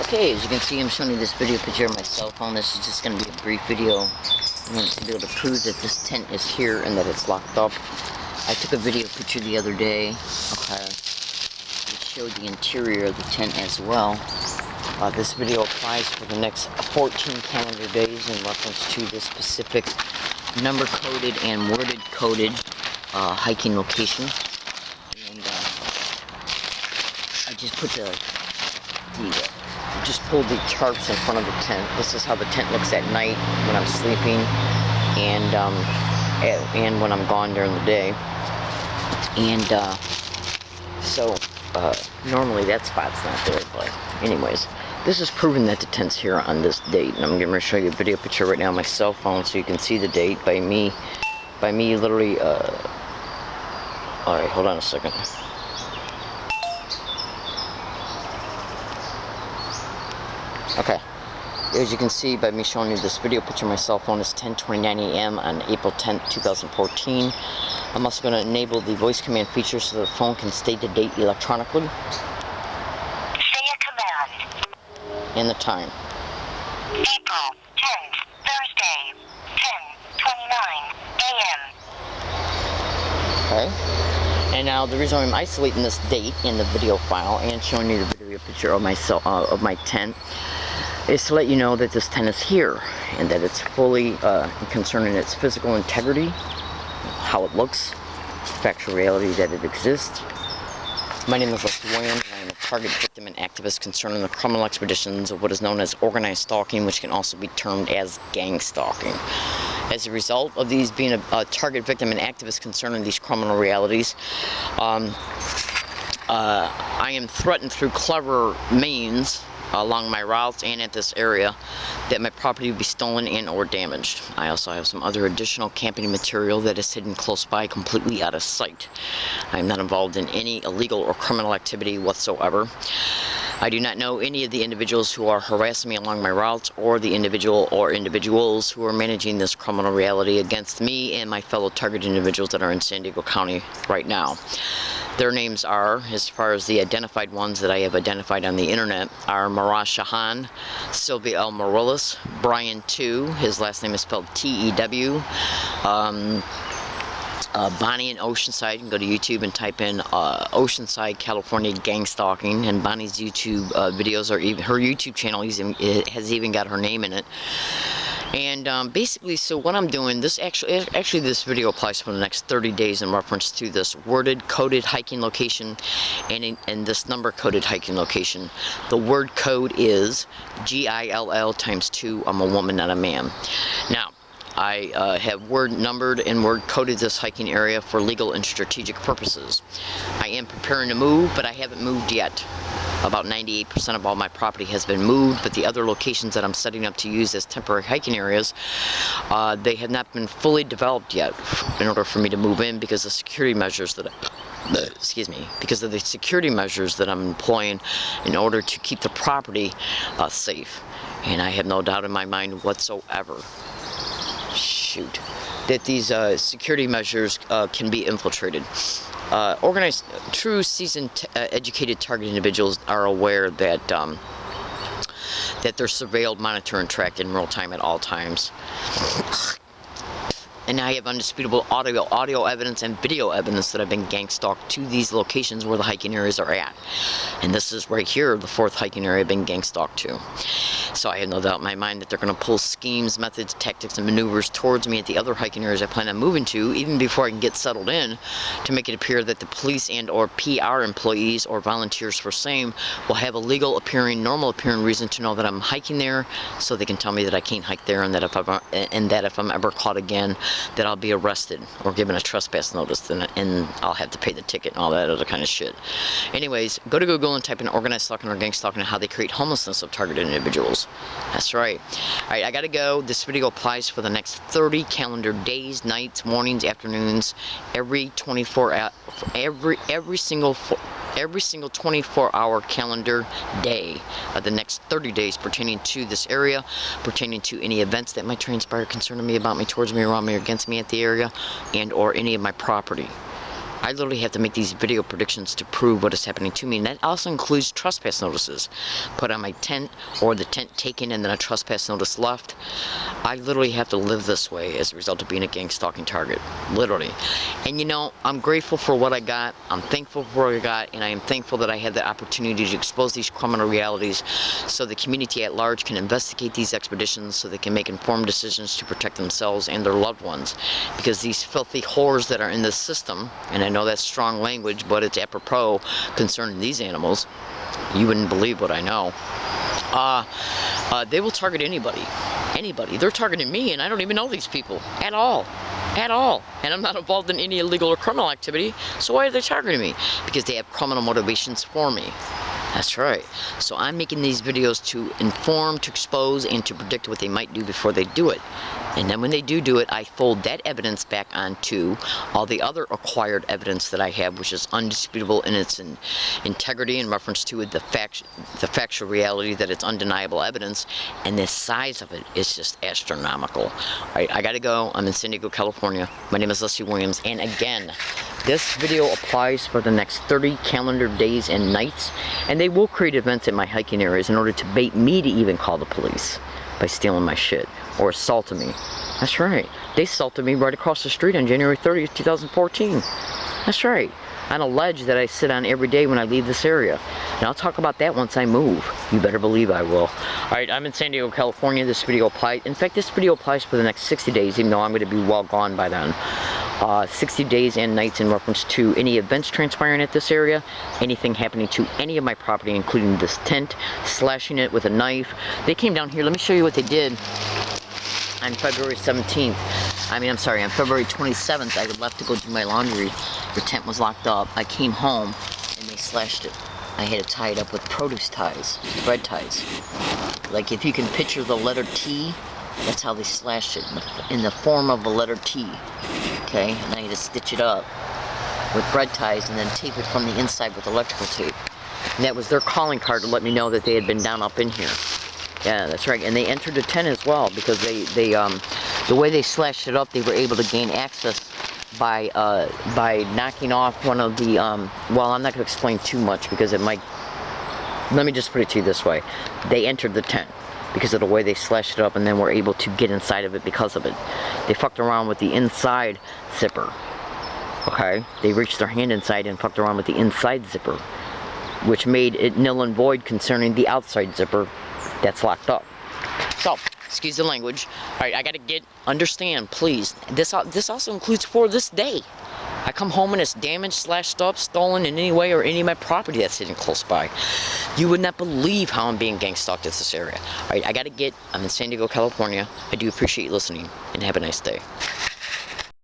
Okay, as you can see, I'm showing you this video picture of my cell phone. This is just going to be a brief video. I want to be able to prove that this tent is here and that it's locked up. I took a video picture the other day, okay, which showed the interior of the tent as well. This video applies for the next 14 calendar days in reference to this specific number-coded and worded-coded hiking location. And I just put just pulled the tarps in front of the tent. This is how the tent looks at night when I'm sleeping, and when I'm gone during the day. And normally that spot's not there, but anyways, this is proving that the tent's here on this date. And I'm going to show you a video picture right now on my cell phone so you can see the date by me literally. All right, hold on a second. Okay, as you can see by me showing you this video picture, my cell phone is 10:29 a.m. on April 10th, 2014. I'm also going to enable the voice command feature so the phone can stay to date electronically. Say a command. And the time. April 10th, Thursday, 10:29 a.m. Okay. And now the reason why I'm isolating this date in the video file and showing you the video picture of my tent is to let you know that this tent is here and that it's fully concerning its physical integrity, how it looks, factual reality that it exists. My name is Lester Williams, and I am a target victim and activist concerning the criminal expeditions of what is known as organized stalking, which can also be termed as gang stalking. As a result of these being a target victim and activist concerning these criminal realities, I am threatened through clever means along my routes and at this area that my property will be stolen and or damaged. I also have some other additional camping material that is hidden close by, completely out of sight. I am not involved in any illegal or criminal activity whatsoever. I do not know any of the individuals who are harassing me along my routes or the individual or individuals who are managing this criminal reality against me and my fellow target individuals that are in San Diego County right now. Their names are, as far as the identified ones that I have identified on the internet, are Maraj Shahan, Sylvia L. Morales, Brian 2, his last name is spelled T-E-W, Bonnie in Oceanside. You can go to YouTube and type in Oceanside, California gang stalking, and Bonnie's YouTube videos, or even her YouTube channel has even got her name in it. And basically, so what I'm doing, this actually this video applies for the next 30 days in reference to this worded coded hiking location and this number coded hiking location. The word code is GILL times 2. I'm a woman, not a man. Now, I have word numbered and word coded this hiking area for legal and strategic purposes. I am preparing to move, but I haven't moved yet. About 98% of all my property has been moved, but the other locations that I'm setting up to use as temporary hiking areas, they have not been fully developed yet in order for me to move in because of security measures because of the security measures that I'm employing in order to keep the property safe. And I have no doubt in my mind whatsoever that these security measures can be infiltrated. Organized, true, seasoned, educated target individuals are aware that that they're surveilled, monitored, and tracked in real time at all times. And I have undisputable audio evidence and video evidence that I've been gang stalked to these locations where the hiking areas are at. And this is right here, the 4th hiking area I've been gang stalked to. So I have no doubt in my mind that they're going to pull schemes, methods, tactics, and maneuvers towards me at the other hiking areas I plan on moving to, even before I can get settled in, to make it appear that the police and or PR employees or volunteers for same will have a legal appearing, normal appearing reason to know that I'm hiking there, so they can tell me that I can't hike there, and that if I'm ever caught again, that I'll be arrested or given a trespass notice, and I'll have to pay the ticket and all that other kind of shit. Anyways, go to Google and type in organized stalking or gang stalking and how they create homelessness of targeted individuals. That's right. Alright, I gotta go. This video applies for the next 30 calendar days, nights, mornings, afternoons, every single 24-hour calendar day of the next 30 days pertaining to this area, pertaining to any events that might transpire concerning me, about me, towards me, around me, or against me at the area, and or any of my property. I literally have to make these video predictions to prove what is happening to me, and that also includes trespass notices put on my tent, or the tent taken and then a trespass notice left. I literally have to live this way as a result of being a gang stalking target, literally. And you know, I'm grateful for what I got, I'm thankful for what I got, and I am thankful that I had the opportunity to expose these criminal realities so the community at large can investigate these expeditions so they can make informed decisions to protect themselves and their loved ones. Because these filthy whores that are in this system, and I know that's strong language, but it's apropos concerning these animals, you wouldn't believe what I know. They will target anybody. Anybody. They're targeting me, and I don't even know these people at all. At all. And I'm not involved in any illegal or criminal activity, so why are they targeting me? Because they have criminal motivations for me. That's right. So I'm making these videos to inform, to expose, and to predict what they might do before they do it. And then when they do it, I fold that evidence back onto all the other acquired evidence that I have, which is undisputable in its integrity in reference to the factual reality that it's undeniable evidence, and the size of it is just astronomical. All right, I gotta go. I'm in San Diego, California. My name is Leslie Williams, and again, this video applies for the next 30 calendar days and nights, and they will create events in my hiking areas in order to bait me to even call the police by stealing my shit or assaulting me. That's right. They assaulted me right across the street on January 30th, 2014. That's right. On a ledge that I sit on every day when I leave this area. And I'll talk about that once I move. You better believe I will. Alright, I'm in San Diego, California. This video applies. In fact, this video applies for the next 60 days, even though I'm going to be well gone by then. 60 days and nights in reference to any events transpiring at this area, anything happening to any of my property, including this tent, slashing it with a knife. They came down here. Let me show you what they did on February 17th. I'm sorry, on February 27th, I left to go do my laundry. The tent was locked up. I came home and they slashed it. I had to tie it up with produce ties, bread ties. Like if you can picture the letter T, that's how they slashed it, in the form of a letter T. Okay, and I had to stitch it up with bread ties and then tape it from the inside with electrical tape. And that was their calling card to let me know that they had been down up in here. Yeah, that's right. And they entered the tent as well, because the way they slashed it up, they were able to gain access by knocking off one of the, well, I'm not going to explain too much because it might, let me just put it to you this way. They entered the tent because of the way they slashed it up, and then were able to get inside of it because of it. They fucked around with the inside zipper. Okay? They reached their hand inside and fucked around with the inside zipper, which made it null and void concerning the outside zipper that's locked up. So, excuse the language. Alright, I gotta understand, please. This also includes for this day. I come home and it's damaged, slashed up, stolen in any way, or any of my property that's sitting close by. You would not believe how I'm being gang stalked at this area. Alright, I'm in San Diego, California. I do appreciate you listening, and have a nice day.